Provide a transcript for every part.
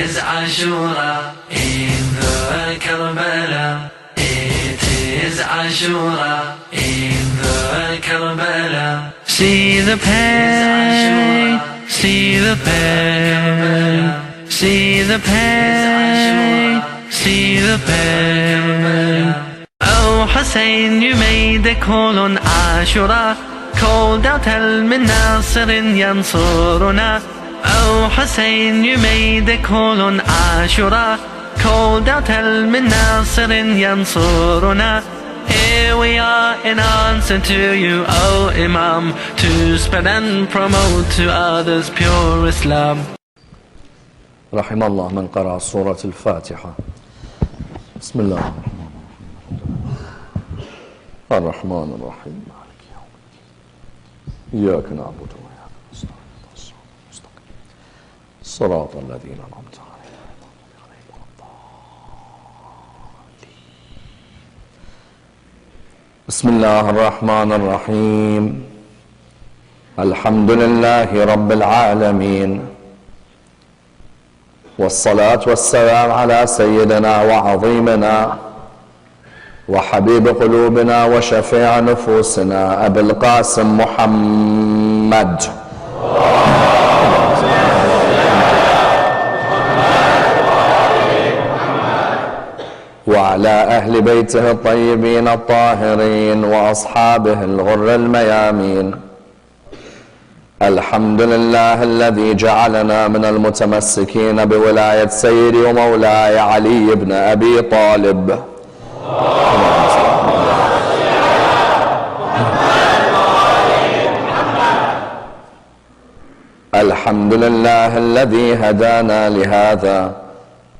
is Ashura in the Karbala. It is Ashura in the Karbala. See the pain, see the pain, see the pain, see the pain. Oh Hussein, you made a call on Ashura, called out Al min Nasirin yansuruna. Oh Hussein, you made a call on Ashura, called out Al min Nasirin yansuruna. Here we are in answer to you, O Imam, to spread and promote to others pure Islam. رحم الله من قرأ سورة الفاتحة. بسم الله الرحمن الرحيم مالك يوم الدين إياك نعبد وإياك نستعين صراط الذين أنعمت عليهم غير الضالين. بسم الله الرحمن الرحيم. الحمد لله رب العالمين، والصلاة والسلام على سيدنا وعظيمنا وحبيب قلوبنا وشفيع نفوسنا أبي القاسم محمد وعلى أهل بيته الطيبين الطاهرين وأصحابه الغر الميامين. الحمد لله الذي جعلنا من المتمسكين بولاية سيدي ومولاي علي بن أبي طالب. الحمد لله الذي هدانا لهذا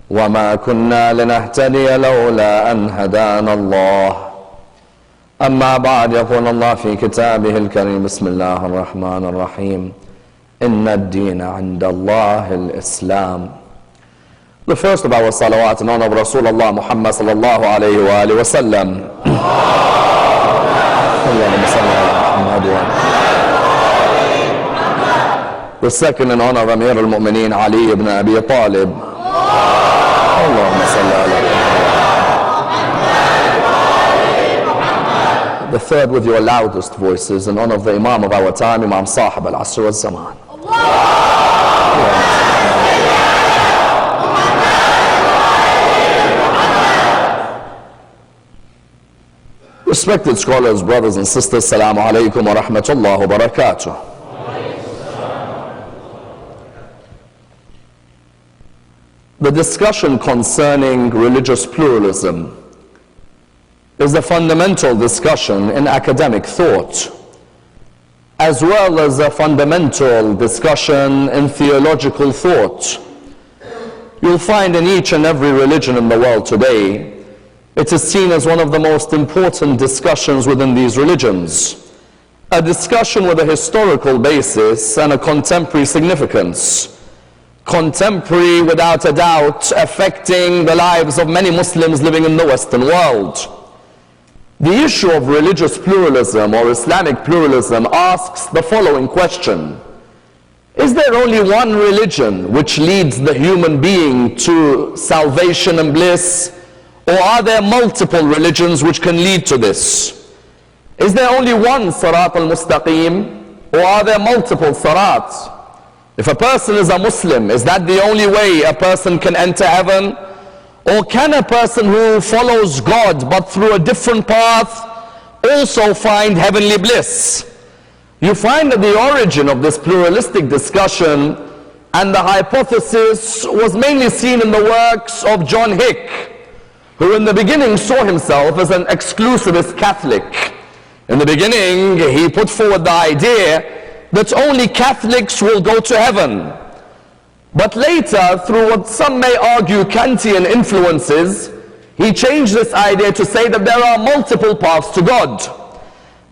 وما كنا لنهتدي لولا أن هدانا الله. أما بعد، يقول الله في كتابه الكريم: بسم الله الرحمن الرحيم إن الدين عند الله الإسلام. The first of our salawat in honor of Rasulullah Muhammad sallallahu alayhi wa alihi wa sallam. The second in honor of Amir al-Mu'mineen Ali ibn Abi Talib. Allahumma salli ala. The third with your loudest voices in honor of the Imam of our time, Imam Sahib al-Asr wal-Zaman. Respected scholars, brothers and sisters, Assalamu alaikum wa rahmatullah wa barakatuh. The discussion concerning religious pluralism is a fundamental discussion in academic thought, as well as a fundamental discussion in theological thought. You'll find in each and every religion in the world today, it is seen as one of the most important discussions within these religions, a discussion with a historical basis and a contemporary significance. Contemporary, without a doubt, affecting the lives of many Muslims living in the Western world. The issue of religious pluralism or Islamic pluralism asks the following question: is there only one religion which leads the human being to salvation and bliss, or are there multiple religions which can lead to this? Is there only one Sirat al-Mustaqim, or are there multiple Sirats? If a person is a Muslim, is that the only way a person can enter heaven? Or can a person who follows God but through a different path also find heavenly bliss? You find that the origin of this pluralistic discussion and the hypothesis was mainly seen in the works of John Hick, who in the beginning saw himself as an exclusivist Catholic. In the beginning, he put forward the idea that only Catholics will go to heaven. But later, through what some may argue Kantian influences, he changed this idea to say that there are multiple paths to God.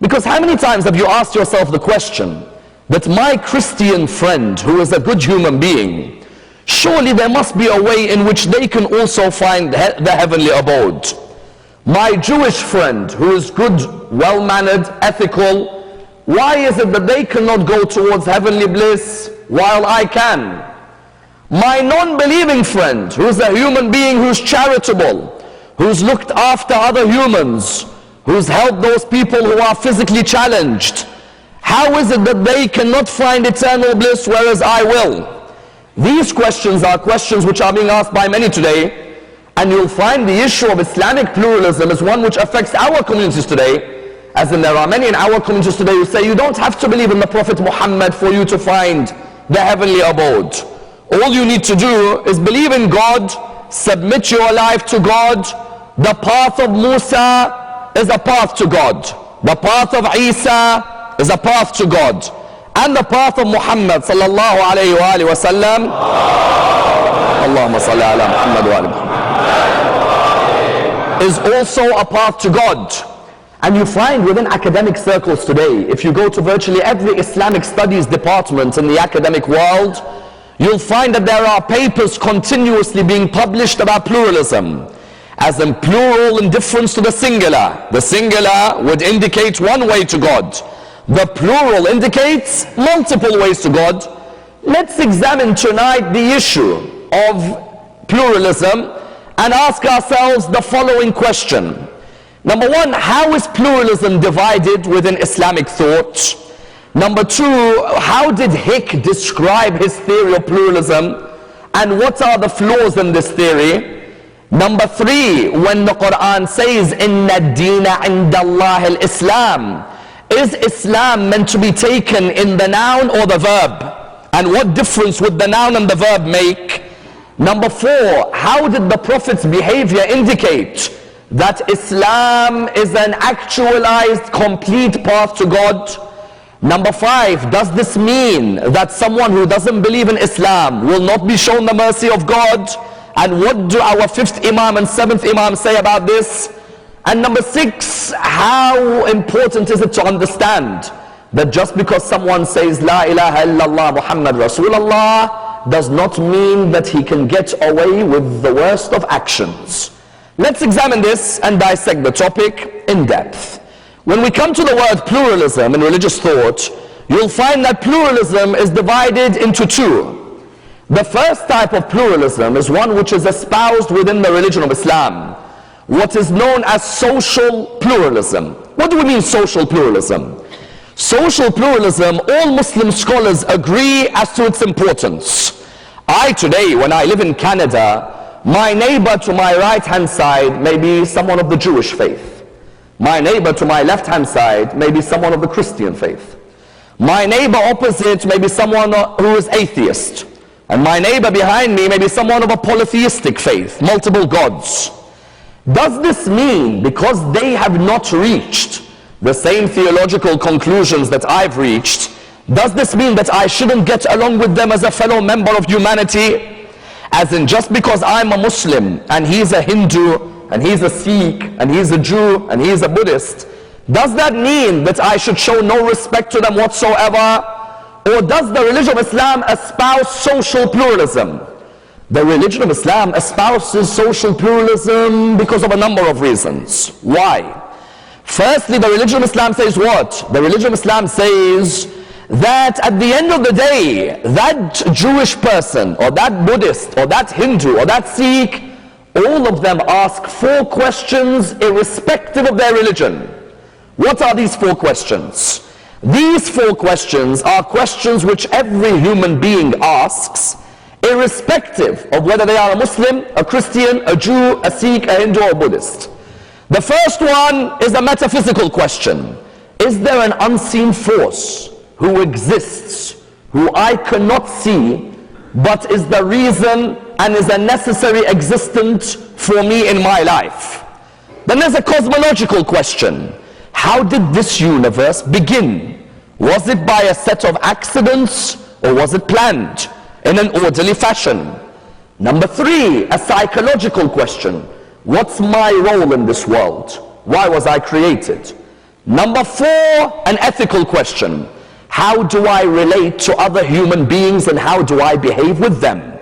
Because how many times have you asked yourself the question that my Christian friend, who is a good human being, surely there must be a way in which they can also find the heavenly abode. My Jewish friend, who is good, well-mannered, ethical, why is it that they cannot go towards heavenly bliss while I can? My non-believing friend, who's a human being who's charitable, who's looked after other humans, who's helped those people who are physically challenged, how is it that they cannot find eternal bliss whereas I will? These questions are questions which are being asked by many today, and you'll find the issue of Islamic pluralism is one which affects our communities today, as in there are many in our communities today who say you don't have to believe in the Prophet Muhammad for you to find the heavenly abode. All you need to do is believe in God, submit your life to God. The path of Musa is a path to God. The path of Isa is a path to God. And the path of Muhammad sallallahu alayhi wa alihi wa sallam, Allahumma salli ala Muhammad wa ali Muhammad, is also a path to God. And you find within academic circles today, if you go to virtually every Islamic studies department in the academic world, you'll find that there are papers continuously being published about pluralism, as in plural in difference to the singular. The singular would indicate one way to God. The plural indicates multiple ways to God. Let's examine tonight the issue of pluralism and ask ourselves the following question. Number one, how is pluralism divided within Islamic thought? Number two, how did Hick describe his theory of pluralism, and what are the flaws in this theory? Number three, when the Quran says inna ad-deena 'inda Allah al-Islam, is Islam meant to be taken in the noun or the verb? And what difference would the noun and the verb make? Number four, how did the Prophet's behavior indicate that Islam is an actualized, complete path to God? Number five, does this mean that someone who doesn't believe in Islam will not be shown the mercy of God? And what do our fifth Imam and seventh Imam say about this? And number six, how important is it to understand that just because someone says La ilaha illallah Muhammad Rasulullah does not mean that he can get away with the worst of actions? Let's examine this and dissect the topic in depth. When we come to the word pluralism in religious thought, you'll find that pluralism is divided into two. The first type of pluralism is one which is espoused within the religion of Islam, what is known as social pluralism. What do we mean social pluralism? Social pluralism, all Muslim scholars agree as to its importance. I today, when I live in Canada, my neighbor to my right hand side may be someone of the Jewish faith. My neighbor to my left hand side may be someone of the Christian faith. My neighbor opposite may be someone who is atheist. And my neighbor behind me may be someone of a polytheistic faith, multiple gods. Does this mean because they have not reached the same theological conclusions that I've reached, does this mean that I shouldn't get along with them as a fellow member of humanity? As in, just because I'm a Muslim and he's a Hindu and he's a Sikh and he's a Jew and he's a Buddhist, does that mean that I should show no respect to them whatsoever? Or does the religion of Islam espouse social pluralism? The religion of Islam espouses social pluralism because of a number of reasons. Why? Firstly, the religion of Islam says what? The religion of Islam says that at the end of the day, that Jewish person or that Buddhist or that Hindu or that Sikh, all of them ask 4 questions irrespective of their religion. What are these 4 questions? These 4 questions are questions which every human being asks, irrespective of whether they are a Muslim, a Christian, a Jew, a Sikh, a Hindu, or a Buddhist. The first one is a metaphysical question. Is there an unseen force who exists, who I cannot see, but is the reason and is a necessary existence for me in my life? Then there's a cosmological question. How did this universe begin? Was it by a set of accidents or was it planned in an orderly fashion? Number 3, a psychological question. What's my role in this world? Why was I created? Number 4, an ethical question. How do I relate to other human beings and how do I behave with them?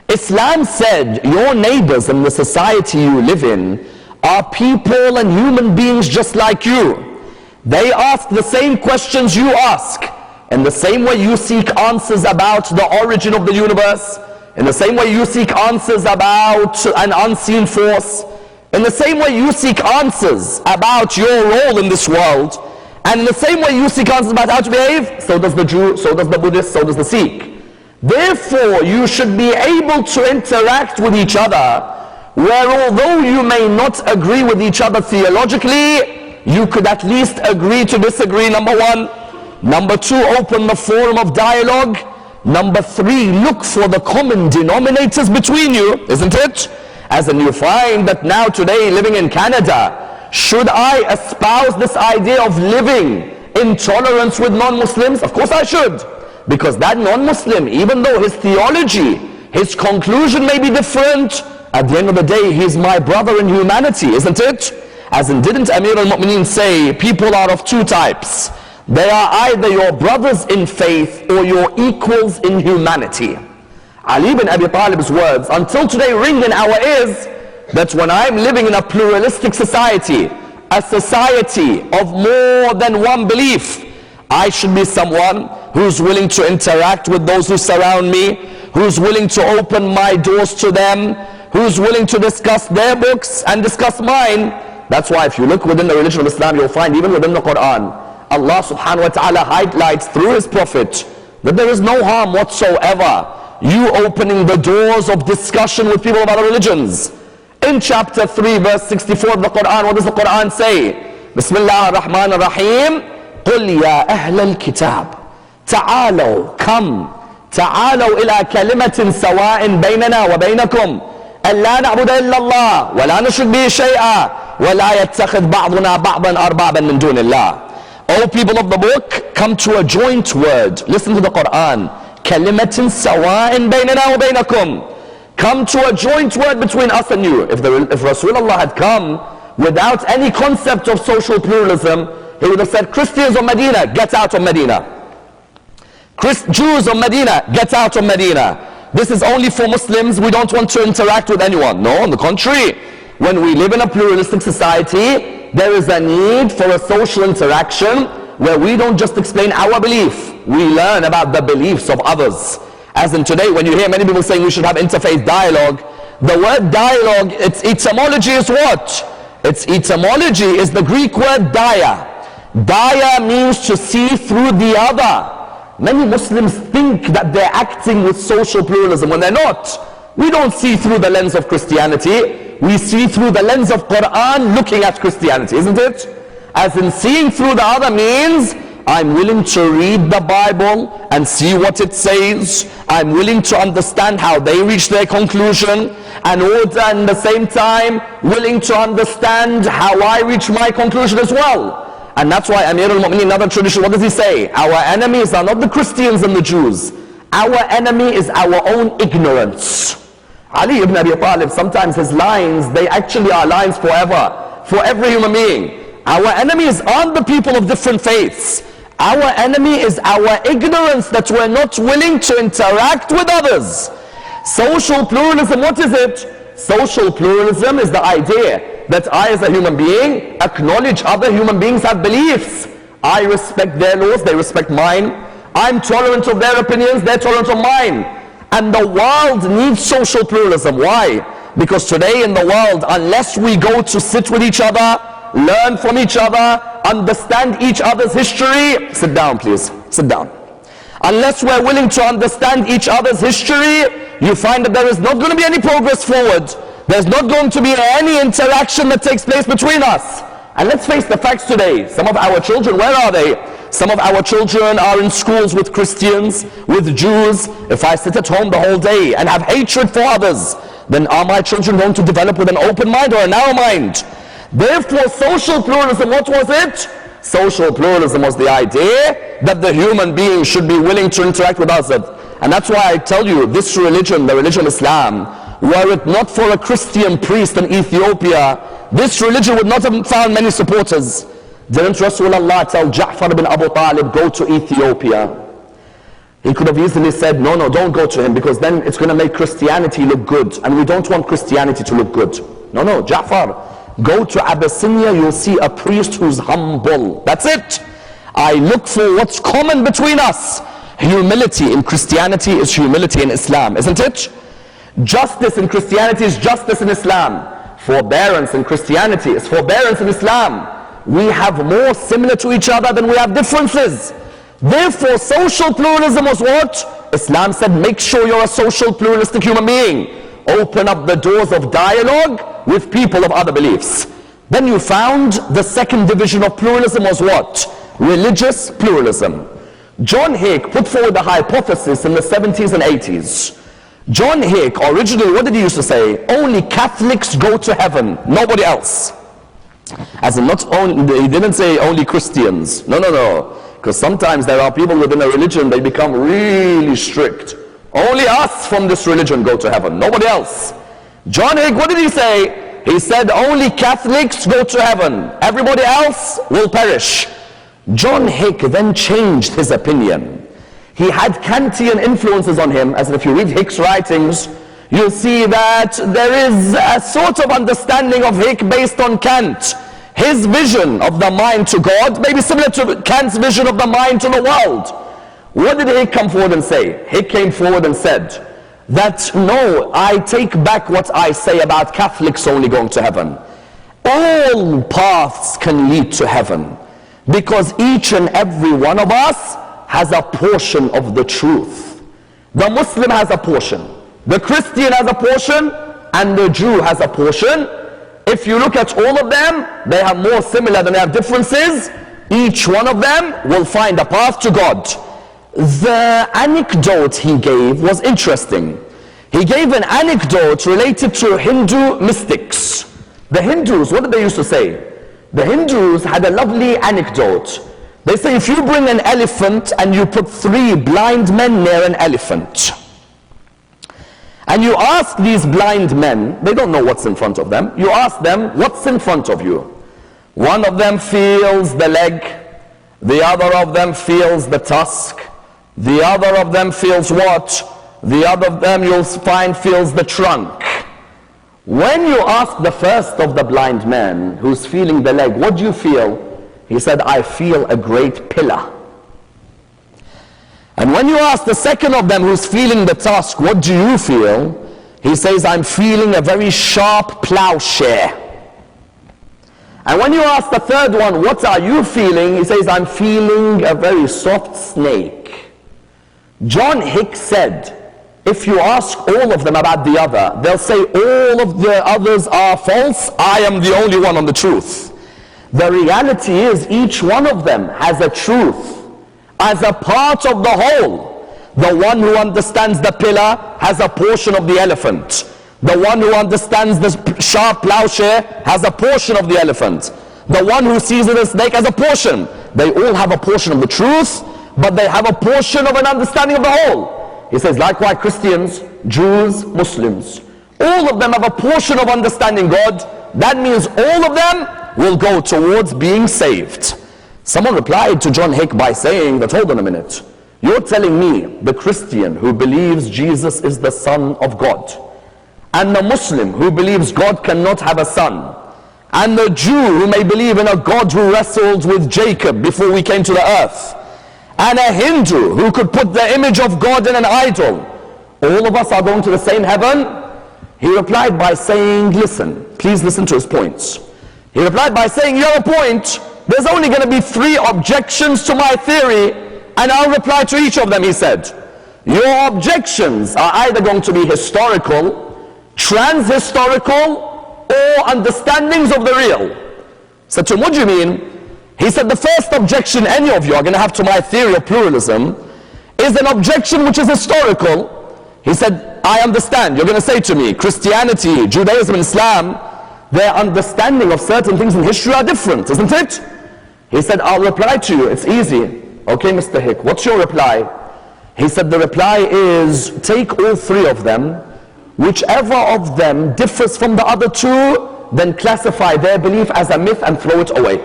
Islam said your neighbors in the society you live in are people and human beings just like you. They ask the same questions you ask. In the same way you seek answers about the origin of the universe, In the same way you seek answers about an unseen force, in the same way you seek answers about your role in this world, and in the same way you seek answers about how to behave, so does the Jew, so does the Buddhist, so does the Sikh. Therefore, you should be able to interact with each other, where although you may not agree with each other theologically, you could at least agree to disagree, number one. Number two, open the forum of dialogue. Number three, look for the common denominators between you, isn't it? As in you find that now today, living in Canada, should I espouse this idea of living in tolerance with non-Muslims? Of course I should. Because that non-Muslim, even though his theology, his conclusion may be different, at the end of the day, he's my brother in humanity, isn't it? As in, didn't Amir al-Mu'mineen say, people are of two types. They are either your brothers in faith or your equals in humanity. Ali ibn Abi Talib's words until today ring in our ears, that when I'm living in a pluralistic society, a society of more than one belief, I should be someone who's willing to interact with those who surround me, who's willing to open my doors to them, who's willing to discuss their books and discuss mine. That's why if you look within the religion of Islam, you'll find even within the Quran, Allah subhanahu wa ta'ala highlights through His Prophet that there is no harm whatsoever you opening the doors of discussion with people of other religions. In chapter 3 verse 64 of the Quran, what does the Quran say? Bismillah ar-Rahman ar-Rahim. قُلْ يَا أَهْلَ الْكِتَابِ تعالوا come تعالوا إلى كلمة سواء بيننا وبينكم ألا نعبد إلا الله ولا نشرك به شيئا ولا يتخذ بعضنا بعضا أربابا من دون الله. O people of the book, come to a joint word. Listen to the Quran. كلمة سواء بيننا وبينكم. Come to a joint word between us and you. If Rasulullah had come without any concept of social pluralism, he would have said, Christians of Medina, get out of Medina. Jews of Medina, get out of Medina. This is only for Muslims. We don't want to interact with anyone. No, on the contrary. When we live in a pluralistic society, there is a need for a social interaction where we don't just explain our belief. We learn about the beliefs of others. As in today, when you hear many people saying we should have interfaith dialogue, the word dialogue, its etymology is what? Its etymology is the Greek word dia. Dia means to see through the other. Many Muslims think that they're acting with social pluralism when they're not. We don't see through the lens of Christianity. We see through the lens of Quran looking at Christianity, isn't it? As in seeing through the other means, I'm willing to read the Bible and see what it says. I'm willing to understand how they reach their conclusion, and at the same time willing to understand how I reach my conclusion as well. And that's why Amir al-Mu'mineen, another tradition, what does he say? Our enemies are not the Christians and the Jews. Our enemy is our own ignorance. Ali ibn Abi Talib, sometimes his lines, they actually are lines forever, for every human being. Our enemies aren't the people of different faiths. Our enemy is our ignorance, that we're not willing to interact with others. Social pluralism, what is it? Social pluralism is the idea that I as a human being acknowledge other human beings have beliefs. I respect their laws, they respect mine. I'm tolerant of their opinions, they're tolerant of mine. And the world needs social pluralism. Why? Because today in the world, unless we go to sit with each other, learn from each other, understand each other's history, sit down please, sit down. Unless we're willing to understand each other's history, you find that there is not going to be any progress forward. There's not going to be any interaction that takes place between us. And let's face the facts today. Some of our children, where are they? Some of our children are in schools with Christians, with Jews. If I sit at home the whole day and have hatred for others, then are my children going to develop with an open mind or a narrow mind? Therefore, social pluralism, what was it? Social pluralism was the idea that the human being should be willing to interact with others. And that's why I tell you, this religion, the religion of Islam, were it not for a Christian priest in Ethiopia, this religion would not have found many supporters. Didn't Rasulullah tell Ja'far ibn Abu Talib, go to Ethiopia? He could have easily said, no, don't go to him, because then it's going to make Christianity look good, and we don't want Christianity to look good. No, Ja'far, go to Abyssinia, you'll see a priest who's humble. That's it. I look for what's common between us. Humility in Christianity is humility in Islam, isn't it? Justice in Christianity is justice in Islam. Forbearance in Christianity is forbearance in Islam. We have more similar to each other than we have differences. Therefore, social pluralism was what? Islam said, make sure you're a social pluralistic human being. Open up the doors of dialogue with people of other beliefs. Then you found the second division of pluralism was what? Religious pluralism. John Hick put forward the hypothesis in the 70s and 80s. John Hick, originally, what did he used to say? Only Catholics go to heaven, nobody else. As in, not only, he didn't say only Christians. No, no, no. Because sometimes there are people within a religion, they become really strict. Only us from this religion go to heaven, nobody else. John Hick, what did he say? He said only Catholics go to heaven, everybody else will perish. John Hick then changed his opinion. He had Kantian influences on him, as if you read Hick's writings, you'll see that there is a sort of understanding of Hick based on Kant. His vision of the mind to God may be similar to Kant's vision of the mind to the world. What did Hick come forward and say? Hick came forward and said that, no, I take back what I say about Catholics only going to heaven. All paths can lead to heaven, because each and every one of us has a portion of the truth. The Muslim has a portion, the Christian has a portion, and the Jew has a portion. If you look at all of them, they have more similar than they have differences. Each one of them will find a path to God. The anecdote he gave was interesting. He gave an anecdote related to Hindu mystics. The Hindus, what did they used to say? The Hindus had a lovely anecdote. They say if you bring an elephant and you put 3 blind men near an elephant, and you ask these blind men, they don't know what's in front of them, you ask them, what's in front of you? One of them feels the leg, the other of them feels the tusk, the other of them feels what? The other of them you'll find feels the trunk. When you ask the first of the blind men who's feeling the leg, what do you feel? He said, I feel a great pillar. And when you ask the second of them who's feeling the tusk, what do you feel? He says, I'm feeling a very sharp plowshare. And when you ask the third one, what are you feeling? He says, I'm feeling a very soft snake. John Hick said, if you ask all of them about the other, they'll say all of the others are false, I am the only one on the truth. The reality is each one of them has a truth as a part of the whole. The one who understands the pillar has a portion of the elephant. The one who understands the sharp plowshare has a portion of the elephant. The one who sees the snake has a portion. They all have a portion of the truth, but they have a portion of an understanding of the whole. He says, likewise Christians, Jews, Muslims, all of them have a portion of understanding God. That means all of them will go towards being saved. Someone replied to John Hick by saying that, hold on a minute, you're telling me, the Christian who believes Jesus is the Son of God, and the Muslim who believes God cannot have a son, and the Jew who may believe in a God who wrestled with Jacob before we came to the earth, and a Hindu who could put the image of God in an idol, all of us are going to the same heaven? He replied by saying, listen, please listen to his points. He replied by saying, you have a point. There's only going to be 3 objections to my theory, and I'll reply to each of them, he said. Your objections are either going to be historical, trans-historical, or understandings of the real. So to him, what do you mean? He said, the first objection any of you are going to have to my theory of pluralism is an objection which is historical. He said, I understand. You're going to say to me, Christianity, Judaism, and Islam, their understanding of certain things in history are different, isn't it? He said, I'll reply to you. It's easy. Okay, Mr. Hick, what's your reply? He said, the reply is, take all 3 of them. Whichever of them differs from the other 2, then classify their belief as a myth and throw it away.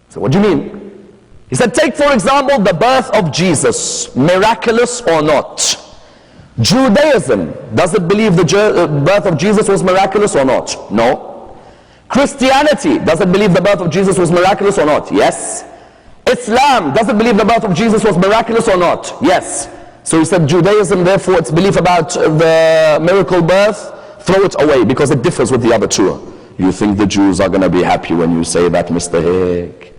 So what do you mean? He said, take for example the birth of Jesus, miraculous or not. Judaism, does it believe the birth of Jesus was miraculous or not? No. Christianity, does it believe the birth of Jesus was miraculous or not? Yes. Islam, does it believe the birth of Jesus was miraculous or not? Yes. So he said Judaism, therefore its belief about the miracle birth, throw it away because it differs with the other two. You think the Jews are going to be happy when you say that, Mr. Hick?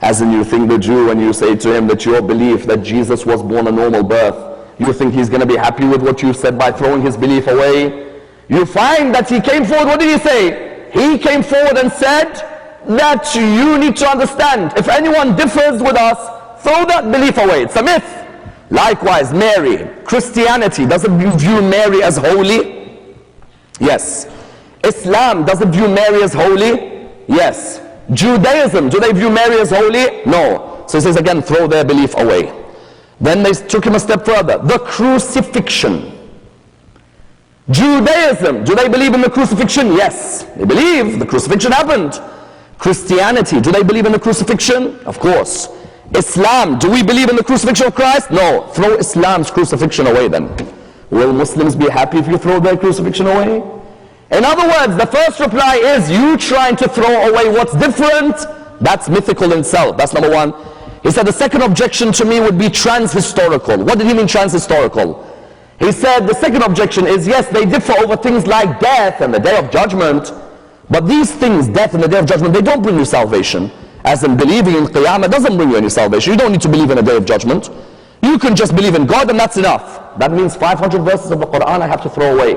As in, you think the Jew, when you say to him that your belief that Jesus was born a normal birth, you think he's going to be happy with what you said by throwing his belief away? You find that he came forward, what did he say? He came forward and said that you need to understand, if anyone differs with us, throw that belief away. It's a myth. Likewise, Mary, Christianity, does it view Mary as holy? Yes. Islam, does it view Mary as holy? Yes. Judaism, do they view Mary as holy? No. So he says again, throw their belief away. Then they took him a step further. The crucifixion. Judaism, do they believe in the crucifixion? Yes. They believe the crucifixion happened. Christianity, do they believe in the crucifixion? Of course. Islam, do we believe in the crucifixion of Christ? No. Throw Islam's crucifixion away then. Will Muslims be happy if you throw their crucifixion away? In other words, the first reply is you trying to throw away what's different. That's mythical in itself. That's number one. He said the second objection to me would be transhistorical. What did he mean transhistorical? He said the second objection is, yes, they differ over things like death and the day of judgment. But these things, death and the day of judgment, they don't bring you salvation. As in believing in Qiyamah doesn't bring you any salvation. You don't need to believe in a day of judgment. You can just believe in God and that's enough. That means 500 verses of the Quran I have to throw away.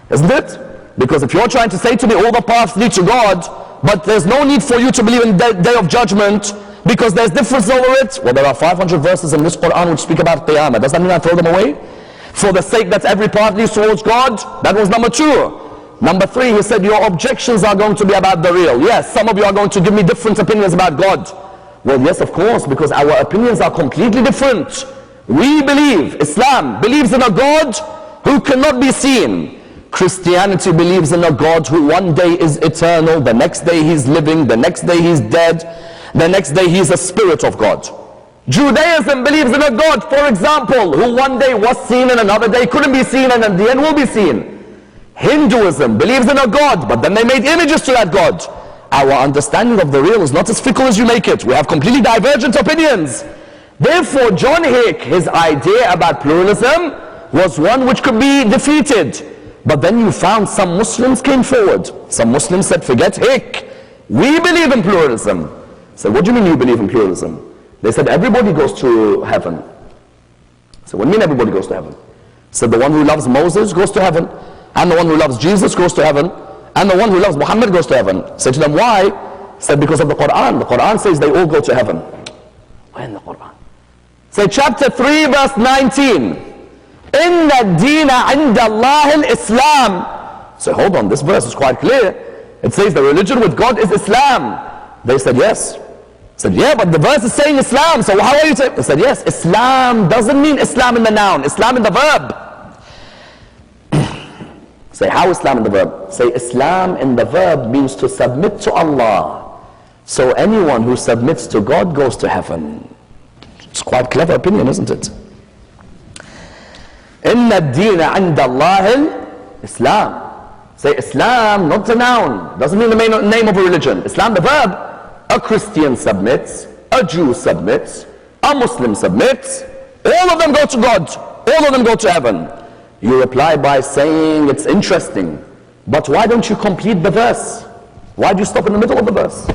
Isn't it? Because if you're trying to say to me all the paths lead to God, but there's no need for you to believe in the day of judgment because there's difference over it, well, there are 500 verses in this Quran which speak about Qiyamah. Does that mean I throw them away? For the sake that every path leads towards God? That was number two. Number three, he said your objections are going to be about the real. Yes, some of you are going to give me different opinions about God. Well, yes, of course, because our opinions are completely different. We believe, Islam believes in a God who cannot be seen. Christianity believes in a God who one day is eternal, the next day he's living, the next day he's dead, the next day he's a spirit of God. Judaism believes in a God, for example, who one day was seen and another day couldn't be seen and in the end will be seen. Hinduism believes in a God, but then they made images to that God. Our understanding of the real is not as fickle as you make it. We have completely divergent opinions. Therefore, John Hick, his idea about pluralism was one which could be defeated. But then you found some Muslims came forward. Some Muslims said, forget Hick. We believe in pluralism. I said, what do you mean you believe in pluralism? They said, everybody goes to heaven. I said, what do you mean everybody goes to heaven? I said, the one who loves Moses goes to heaven. And the one who loves Jesus goes to heaven. And the one who loves Muhammad goes to heaven. I said to them, why? I said, because of the Quran. The Quran says they all go to heaven. Where in the Quran? Say chapter 3 verse 19. إِنَّ الدِّينَ عِنْدَ اللَّهِ الْإِسْلَامِ. So hold on, this verse is quite clear. It says the religion with God is Islam. They said yes. I said yeah, but the verse is saying Islam, so how are you saying? They said yes, Islam doesn't mean Islam in the noun, Islam in the verb. Say how Islam in the verb? Say Islam in the verb means to submit to Allah. So anyone who submits to God goes to heaven. It's quite clever opinion, isn't it? إِنَّ الدِّينَ عِنْدَ اللَّهِ Islam. Say Islam, not the noun. Doesn't mean the name of a religion. Islam, the verb. A Christian submits, a Jew submits, a Muslim submits. All of them go to God. All of them go to heaven. You reply by saying it's interesting. But why don't you complete the verse? Why do you stop in the middle of the verse?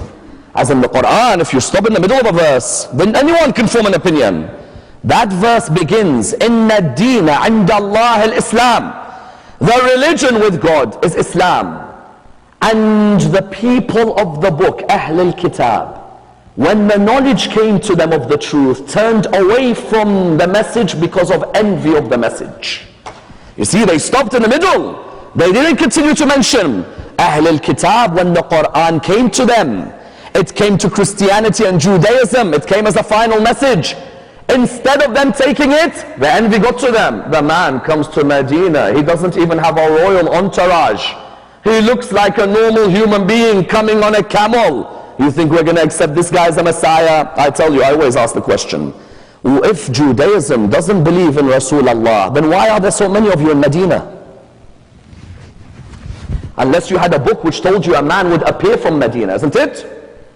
As in the Quran, if you stop in the middle of a verse, then anyone can form an opinion. That verse begins, إِنَّ الدِّينَ عِنْدَ اللَّهِ الْإِسْلَامِ. The religion with God is Islam. And the people of the book, Ahl al-Kitab, when the knowledge came to them of the truth, turned away from the message because of envy of the message. You see, they stopped in the middle. They didn't continue to mention Ahl al-Kitab when the Quran came to them. It came to Christianity and Judaism. It came as a final message. Instead of them taking it, the envy got to them. The man comes to Medina. He doesn't even have a royal entourage. He looks like a normal human being coming on a camel. You think we're going to accept this guy as a Messiah? I tell you, I always ask the question. If Judaism doesn't believe in Rasulullah, then why are there so many of you in Medina? Unless you had a book which told you a man would appear from Medina, isn't it?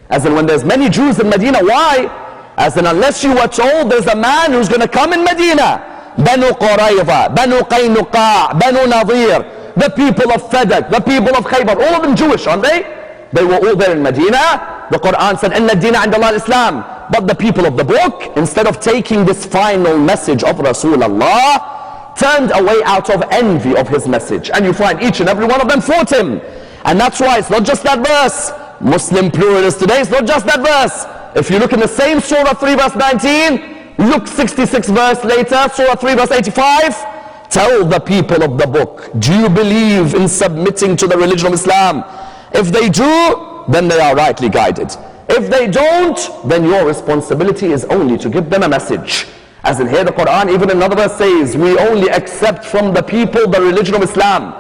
As in when there's many Jews in Medina, why? As in unless you were told there's a man who's going to come in Medina, Banu Qurayza, Banu Qaynuqa, Banu Nadir, the people of Fadak, the people of Khaybar, all of them Jewish, aren't they? They were all there in Medina. The Quran said, Inna ad-dina 'inda Allah al-Islam. But the people of the book, instead of taking this final message of Rasulullah, turned away out of envy of his message. And you find each and every one of them fought him. And that's why it's not just that verse. Muslim pluralists today, it's not just that verse. If you look in the same Surah 3 verse 19, look 66 verse later, Surah 3 verse 85, tell the people of the book, do you believe in submitting to the religion of Islam? If they do, then they are rightly guided. If they don't, then your responsibility is only to give them a message. As in here the Quran, even another verse says, we only accept from the people the religion of Islam.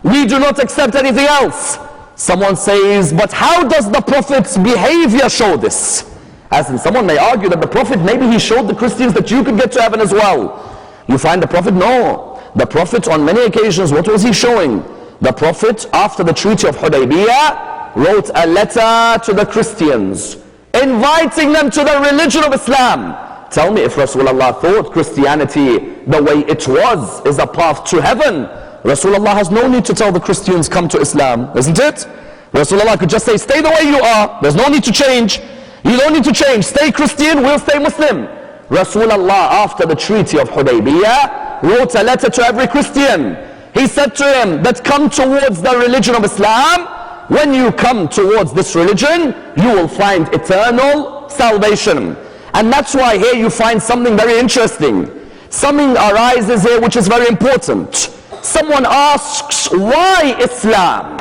We do not accept anything else. Someone says, but how does the Prophet's behavior show this? As in, someone may argue that the Prophet, maybe he showed the Christians that you could get to heaven as well. You find the Prophet, no. The Prophet on many occasions, what was he showing? The Prophet, after the Treaty of Hudaybiyah, wrote a letter to the Christians, inviting them to the religion of Islam. Tell me, if Rasulullah thought Christianity the way it was is a path to heaven, Rasulullah has no need to tell the Christians, come to Islam, isn't it? Rasulullah could just say, stay the way you are, there's no need to change. You don't need to change, stay Christian, we'll stay Muslim. Rasulullah, after the Treaty of Hudaybiyah, wrote a letter to every Christian. He said to him that come towards the religion of Islam. When you come towards this religion, you will find eternal salvation. And that's why here you find something very interesting. Something arises here which is very important. Someone asks, why Islam?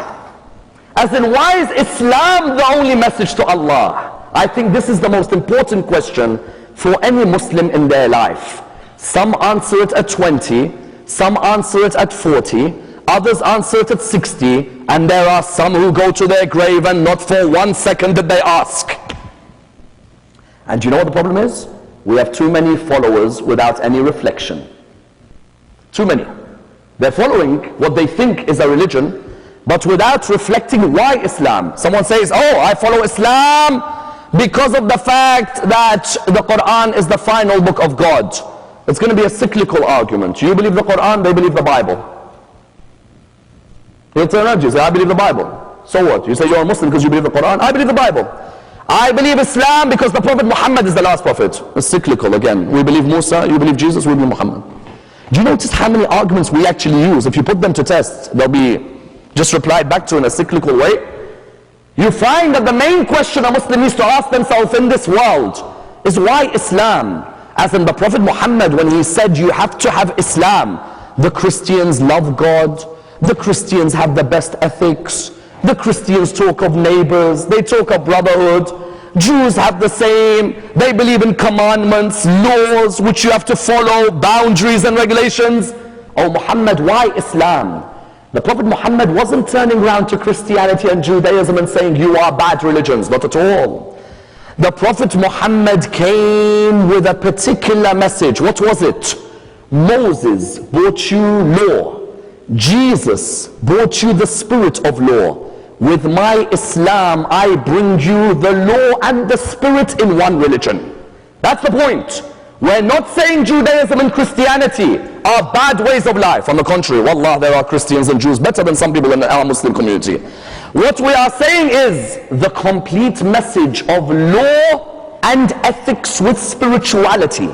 As in, why is Islam the only message to Allah? I think this is the most important question for any Muslim in their life. Some answer it at 20, some answer it at 40, others answer it at 60, and there are some who go to their grave and not for 1 second did they ask. And you know what the problem is? We have too many followers without any reflection. Too many. They're following what they think is a religion, but without reflecting why Islam. Someone says, oh, I follow Islam because of the fact that the Quran is the final book of God. It's going to be a cyclical argument. You believe the Quran, they believe the Bible. You turn around, you say, I believe the Bible. So what? You say you're a Muslim because you believe the Quran. I believe the Bible. I believe Islam because the Prophet Muhammad is the last prophet. It's cyclical again. We believe Musa, you believe Jesus, we believe Muhammad. Do you notice how many arguments we actually use? If you put them to test, they'll be just replied back to in a cyclical way. You find that the main question a Muslim needs to ask themselves in this world is why Islam? As in the Prophet Muhammad, when he said you have to have Islam, the Christians love God, the Christians have the best ethics, the Christians talk of neighbors, they talk of brotherhood, Jews have the same, they believe in commandments, laws which you have to follow, boundaries and regulations. Oh Muhammad, why Islam? The Prophet Muhammad wasn't turning around to Christianity and Judaism and saying you are bad religions, not at all. The Prophet Muhammad came with a particular message. What was it? Moses brought you law. Jesus brought you the spirit of law. With my Islam, I bring you the law and the spirit in one religion. That's the point. We're not saying Judaism and Christianity are bad ways of life. On the contrary, wallah, there are Christians and Jews better than some people in our Muslim community. What we are saying is the complete message of law and ethics with spirituality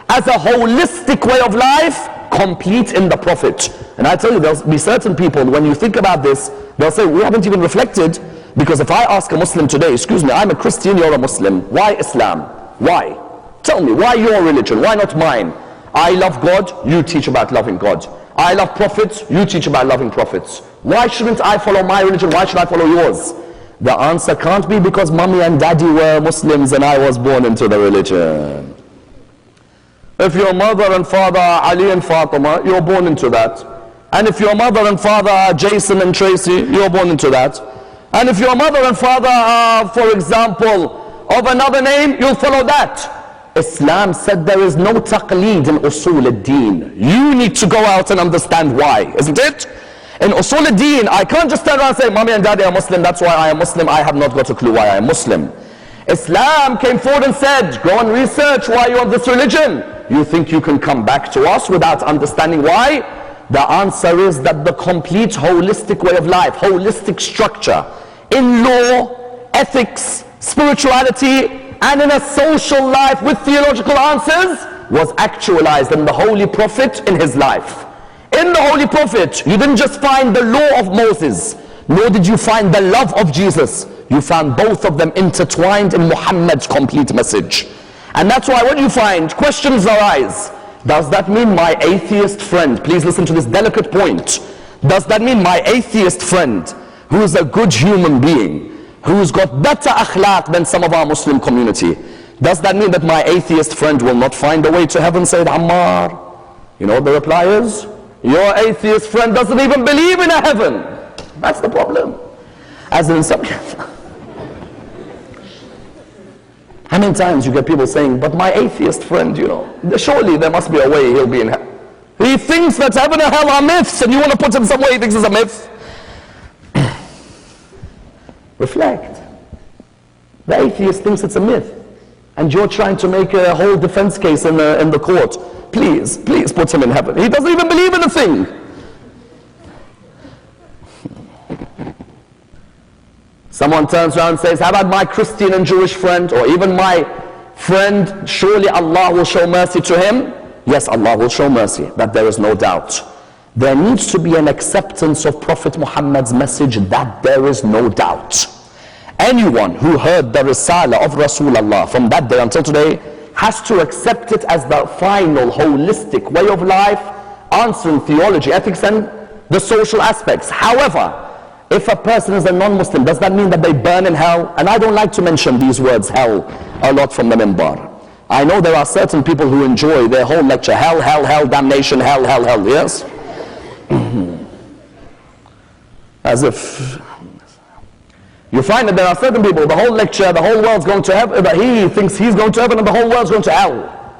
as a holistic way of life, complete in the Prophet. And I tell you, there'll be certain people, when you think about this, they'll say, we haven't even reflected, because if I ask a Muslim today, excuse me, I'm a Christian, you're a Muslim, why Islam? Why? Tell me, why your religion? Why not mine? I love God, you teach about loving God. I love prophets, you teach about loving prophets. Why shouldn't I follow my religion? Why should I follow yours? The answer can't be because mommy and daddy were Muslims and I was born into the religion. If your mother and father are Ali and Fatima, you're born into that. And if your mother and father are Jason and Tracy, you're born into that. And if your mother and father are, for example, of another name, you'll follow that. Islam said there is no taqleed in usul ad-din. You need to go out and understand why, isn't it? In usul ad-din, I can't just turn around and say, mommy and daddy are Muslim, that's why I am Muslim. I have not got a clue why I am Muslim. Islam came forward and said, go and research why you have this religion. you think you can come back to us without understanding why? The answer is that the complete holistic way of life, holistic structure in law, ethics, spirituality, and in a social life with theological answers was actualized in the Holy Prophet in his life. In the Holy Prophet, you didn't just find the law of Moses, nor did you find the love of Jesus. You found both of them intertwined in Muhammad's complete message. And that's why when you find questions arise, does that mean my atheist friend, please listen to this delicate point, does that mean my atheist friend, who is a good human being, who's got better akhlaq than some of our Muslim community, does that mean that my atheist friend will not find a way to heaven? Said Ammar. You know what the reply is? Your atheist friend doesn't even believe in a heaven. That's the problem. As in some how many times you get people saying, but my atheist friend, you know, surely there must be a way he'll be in hell. He thinks that heaven and hell are myths, and you want to put him some way he thinks it's a myth. Reflect. The atheist thinks it's a myth, and you're trying to make a whole defense case in the court. Please put him in heaven. He doesn't even believe in a thing. Someone turns around and says, how about my Christian and Jewish friend, or even my friend, surely Allah will show mercy to him? Yes, Allah will show mercy, that there is no doubt. There needs to be an acceptance of Prophet Muhammad's message, that there is no doubt. Anyone who heard the Risala of Rasulullah from that day until today has to accept it as the final holistic way of life, answering theology, ethics, and the social aspects. However, if a person is a non-Muslim, does that mean that they burn in hell? And I don't like to mention these words, hell, a lot from the minbar. I know there are certain people who enjoy their whole lecture, hell, hell, hell, damnation, hell, hell, hell, yes? As if you find that there are certain people, the whole lecture, the whole world's going to heaven, but he thinks he's going to heaven and the whole world's going to hell.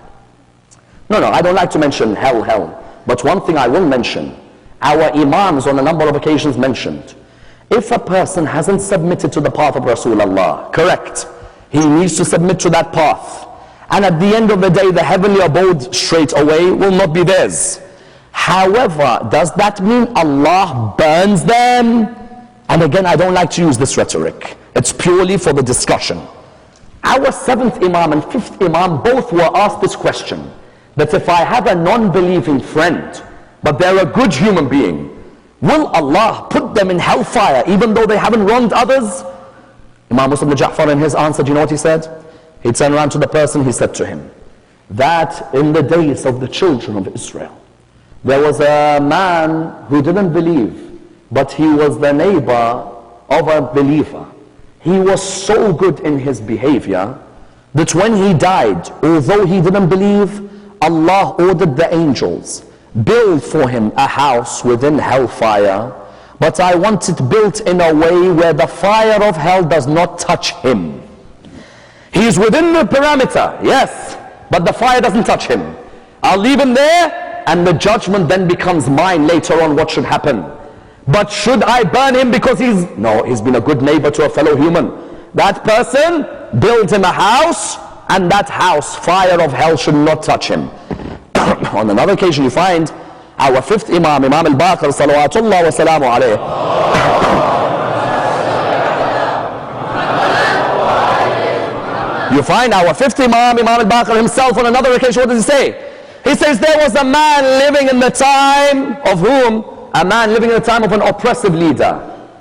No, I don't like to mention hell, hell. But one thing I will mention, our imams on a number of occasions mentioned, if a person hasn't submitted to the path of Rasulullah, correct, he needs to submit to that path. And at the end of the day, the heavenly abode straight away will not be theirs. However, does that mean Allah burns them? And again, I don't like to use this rhetoric. It's purely for the discussion. Our 7th Imam and 5th Imam both were asked this question, that if I have a non-believing friend, but they're a good human being, will Allah put them in hellfire even though they haven't wronged others? Imam Muslim ibn Ja'far in his answer, do you know what he said? He turned around to the person, he said to him, that in the days of the children of Israel, there was a man who didn't believe, but he was the neighbor of a believer. He was so good in his behavior that when he died, although he didn't believe, Allah ordered the angels, build for him a house within hellfire, but I want it built in a way where the fire of hell does not touch him. He is within the parameter, yes, but the fire doesn't touch him. I'll leave him there, and the judgment then becomes mine later on what should happen. But should I burn him because he's been a good neighbor to a fellow human? That person, build him a house, and that house, fire of hell should not touch him. On another occasion you find our 5th Imam, Imam al-Baqir, salawatullah wa salamu alayhi. You find our 5th Imam, Imam al-Baqir himself on another occasion, what does he say? He says there was a man living in the time of whom? A man living in the time of an oppressive leader.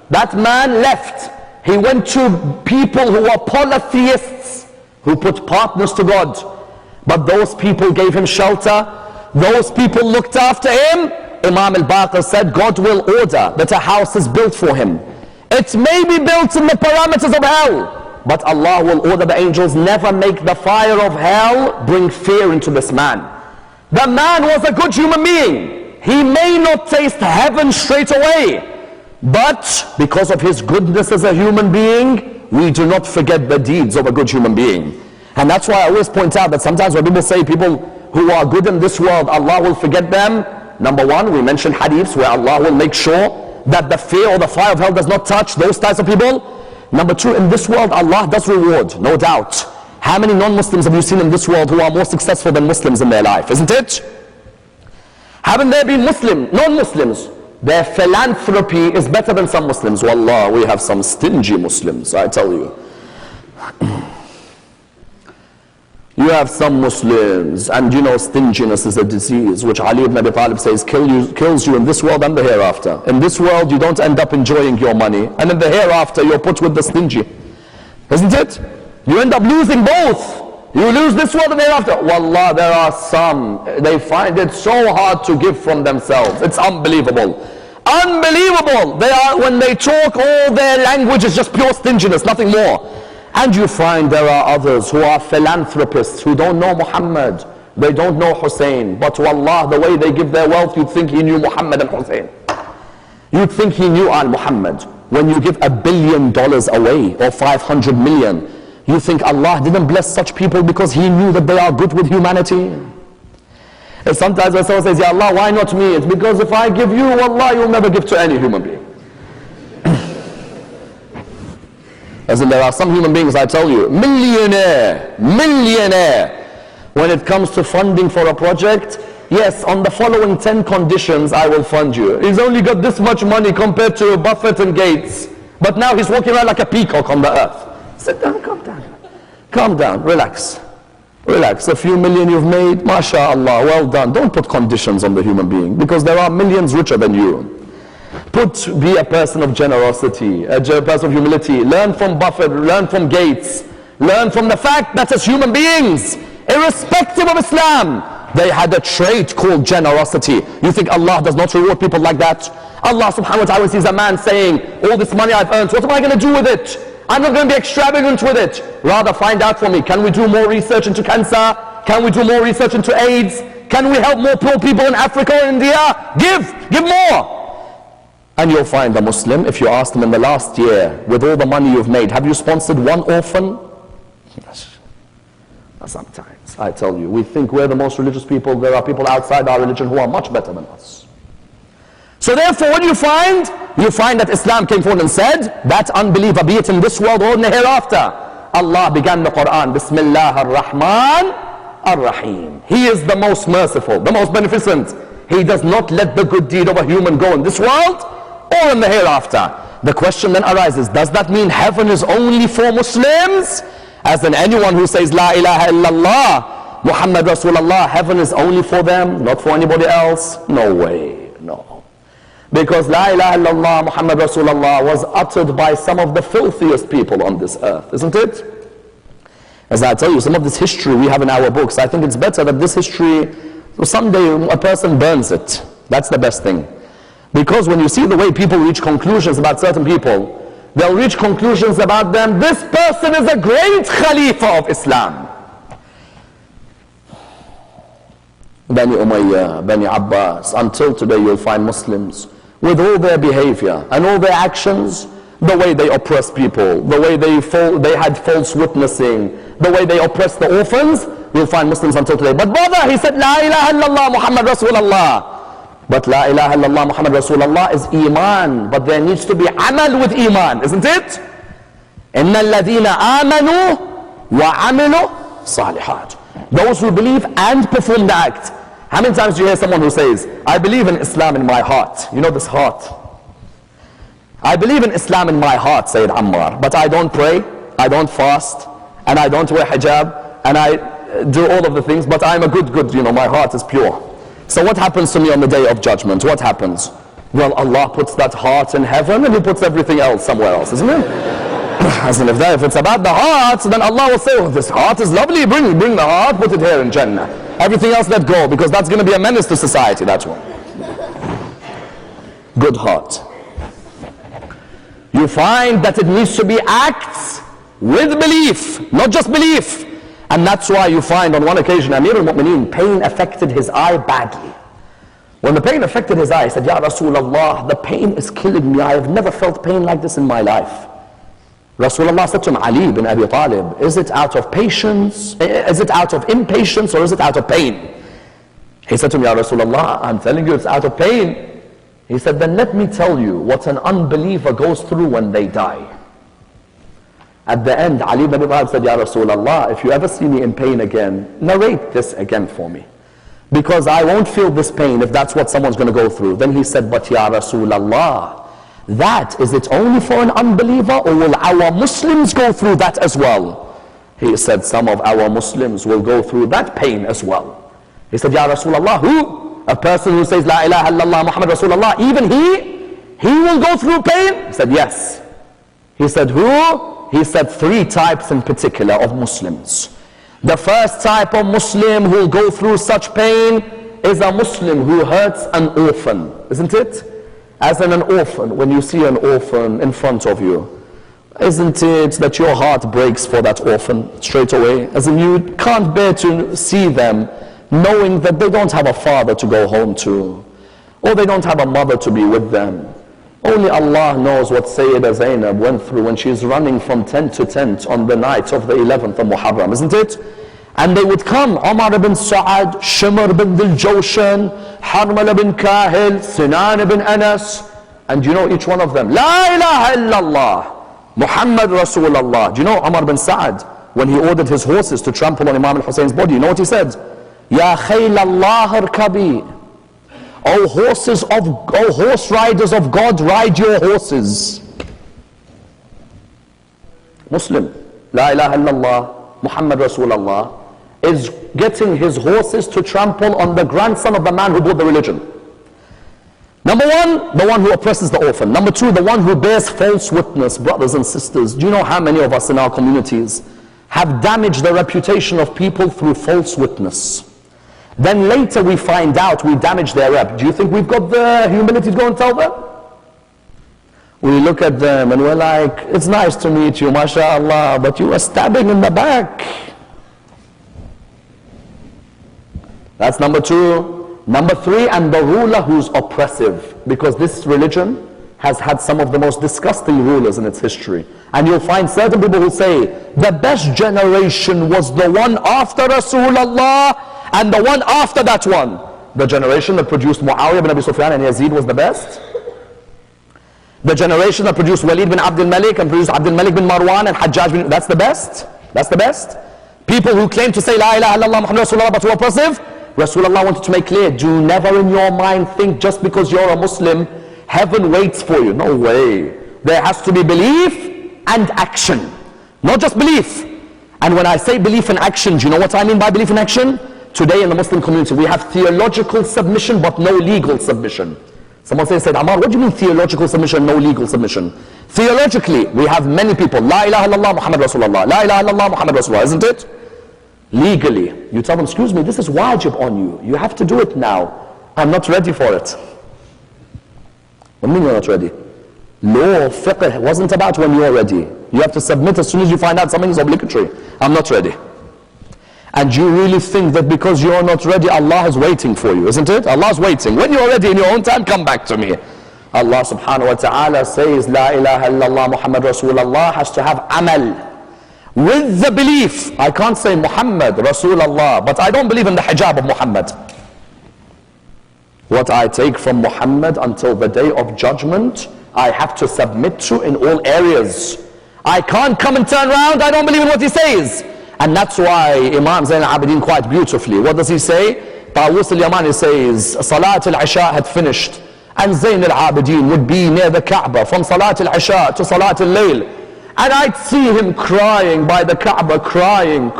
That man left. He went to people who were polytheists, who put partners to God. But those people gave him shelter. Those people looked after him. Imam al-Baqir said, God will order that a house is built for him. It may be built in the parameters of hell, but Allah will order the angels, never make the fire of hell bring fear into this man. The man was a good human being. He may not taste heaven straight away, but because of his goodness as a human being, we do not forget the deeds of a good human being. And that's why I always point out that sometimes when people say people who are good in this world, Allah will forget them. Number one, we mentioned hadiths where Allah will make sure that the fear or the fire of hell does not touch those types of people. Number two, in this world Allah does reward, no doubt. How many non-Muslims have you seen in this world who are more successful than Muslims in their life, isn't it? Haven't there been non-Muslims? Their philanthropy is better than some Muslims. Wallah, we have some stingy Muslims, I tell you. You have some Muslims, and you know stinginess is a disease which Ali ibn Abi Talib says kills you in this world and the hereafter. In this world you don't end up enjoying your money, and in the hereafter you're put with the stingy. Isn't it? You end up losing both. You lose this world and the hereafter. Wallah, there are some, they find it so hard to give from themselves. It's unbelievable. Unbelievable. They are, when they talk, all their language is just pure stinginess, nothing more. And you find there are others who are philanthropists who don't know Muhammad, they don't know Hussein, but wallah, the way they give their wealth, you'd think he knew Muhammad and Hussein. You'd think he knew Al-Muhammad. When you give $1 billion away or 500 million, you think Allah didn't bless such people because he knew that they are good with humanity. And sometimes when someone says, Ya Allah, why not me? It's because if I give you, wallah, you'll never give to any human being. As in, there are some human beings, I tell you, millionaire, when it comes to funding for a project, yes, on the following 10 conditions I will fund you. He's only got this much money compared to Buffett and Gates, but now he's walking around like a peacock on the earth. Sit down, calm down, relax. A few million you've made, mashallah, well done. Don't put conditions on the human being, because there are millions richer than you. Be a person of generosity, a person of humility. Learn from Buffett, learn from Gates. Learn from the fact that as human beings, irrespective of Islam, they had a trait called generosity. You think Allah does not reward people like that? Allah subhanahu wa ta'ala sees a man saying, all this money I've earned, what am I going to do with it? I'm not going to be extravagant with it. Rather find out for me, can we do more research into cancer? Can we do more research into AIDS? Can we help more poor people in Africa or India? Give more. And you'll find a Muslim, if you ask them in the last year, with all the money you've made, have you sponsored one orphan? Sometimes, I tell you, we think we're the most religious people. There are people outside our religion who are much better than us. So therefore, what do you find? You find that Islam came forward and said, that unbeliever, be it in this world or in the hereafter, Allah began the Quran, Bismillah ar-Rahman ar-Rahim. He is the most merciful, the most beneficent. He does not let the good deed of a human go in this world or in the hereafter. The question then arises, does that mean heaven is only for Muslims? As in anyone who says La ilaha illallah, Muhammad Rasulullah, heaven is only for them, not for anybody else? No way, no. Because La ilaha illallah, Muhammad Rasulullah was uttered by some of the filthiest people on this earth, isn't it? As I tell you, some of this history we have in our books, I think it's better that this history, someday a person burns it. That's the best thing. Because when you see the way people reach conclusions about certain people, they'll reach conclusions about them. This person is a great Khalifa of Islam. Bani Umayyah, Bani Abbas, until today you'll find Muslims with all their behavior and all their actions, the way they oppress people, the way they had false witnessing, the way they oppress the orphans, you'll find Muslims until today. But brother, he said, La ilaha illallah Muhammad Rasulullah. But La ilaha illallah Muhammad Rasulullah is Iman. But there needs to be amal with Iman, isn't it? Inna alladhina amanu wa amilu salihat. Those who believe and perform the act. How many times do you hear someone who says, I believe in Islam in my heart. You know this heart. I believe in Islam in my heart, said Ammar. But I don't pray, I don't fast, and I don't wear hijab, and I do all of the things, but I'm a good, my heart is pure. So what happens to me on the day of judgment? What happens? Well, Allah puts that heart in heaven and He puts everything else somewhere else, isn't it? As in, if it's about the heart, then Allah will say, oh, this heart is lovely, bring the heart, put it here in Jannah. Everything else let go, because that's going to be a menace to society, that's one. Good heart. You find that it needs to be acts with belief, not just belief. And that's why you find on one occasion Amir al-Mu'mineen, pain affected his eye badly. When the pain affected his eye, he said, Ya Rasulullah, the pain is killing me. I have never felt pain like this in my life. Rasulullah said to him, Ali bin Abi Talib, is it out of patience? Is it out of impatience or is it out of pain? He said to him, Ya Rasulullah, I'm telling you it's out of pain. He said, then let me tell you what an unbeliever goes through when they die. At the end, Ali ibn Abi Talib said, Ya Rasulullah, if you ever see me in pain again, narrate this again for me. Because I won't feel this pain if that's what someone's going to go through. Then he said, but Ya Rasulullah, that, is it only for an unbeliever, or will our Muslims go through that as well? He said, some of our Muslims will go through that pain as well. He said, Ya Rasulullah, who? A person who says, La ilaha illallah Muhammad Rasulullah, even he will go through pain? He said, yes. He said, who? He said 3 types in particular of Muslims. The first type of Muslim who will go through such pain is a Muslim who hurts an orphan, isn't it? As an orphan, when you see an orphan in front of you, isn't it that your heart breaks for that orphan straight away? As in, you can't bear to see them knowing that they don't have a father to go home to, or they don't have a mother to be with them. Only Allah knows what Sayyidah Zainab went through when she's running from tent to tent on the night of the 11th of Muharram, isn't it? And they would come, Umar ibn Sa'ad, Shimr ibn Dil-Jawshan, Harmala ibn Kahil, Sinan ibn Anas, and you know each one of them, La ilaha illallah, Muhammad Rasulullah. Do you know Umar ibn Sa'ad, when he ordered his horses to trample on Imam al-Husayn's body, you know what he said? Ya khayl Allah irkabi. Oh horse riders of God, ride your horses. Muslim, La ilaha illallah, Muhammad Rasulullah, is getting his horses to trample on the grandson of the man who brought the religion. Number 1, the one who oppresses the orphan. Number 2, the one who bears false witness. Brothers and sisters, do you know how many of us in our communities have damaged the reputation of people through false witness? Then later we find out we damaged their rep. Do you think we've got the humility to go and tell them? We look at them and we're like, it's nice to meet you, mashallah, but you are stabbing in the back. That's number 2. Number 3, and the ruler who's oppressive, because this religion has had some of the most disgusting rulers in its history. And you'll find certain people who say, the best generation was the one after Rasulullah, and the one after that one. The generation that produced Muawiyah ibn Abi Sufyan and Yazid was the best. The generation that produced Walid bin Abdul Malik and produced Abdul Malik bin Marwan and Hajjaj bin, that's the best. That's the best. People who claim to say La ilaha illallah Muhammad Rasulullah but who are oppressive, Rasulullah wanted to make clear, do never in your mind think just because you're a Muslim, heaven waits for you. No way. There has to be belief and action. Not just belief. And when I say belief and action, do you know what I mean by belief and action? Today in the Muslim community, we have theological submission but no legal submission. Someone said, Ammar, what do you mean theological submission, no legal submission? Theologically, we have many people, La ilaha illallah Muhammad Rasulullah, La ilaha illallah Muhammad Rasulullah, isn't it? Legally, you tell them, excuse me, this is wajib on you. You have to do it now. I'm not ready for it. What do you mean you're not ready? Law, fiqh wasn't about when you're ready. You have to submit as soon as you find out something is obligatory. I'm not ready. And you really think that because you're not ready, Allah is waiting for you, isn't it? Allah is waiting. When you're ready in your own time, come back to me. Allah subhanahu wa ta'ala says, La ilaha illallah Muhammad Rasulullah has to have amal. With the belief, I can't say Muhammad Rasulullah, but I don't believe in the hijab of Muhammad. What I take from Muhammad until the day of judgment, I have to submit to in all areas. I can't come and turn around, I don't believe in what he says. And that's why Imam Zayn al-Abidin quite beautifully, what does he say? Tawus al-Yamani says, Salat al-Isha had finished, and Zayn al-Abidin would be near the Kaaba from Salat al-Isha to Salat al-Layl. And I'd see him crying by the Kaaba, crying.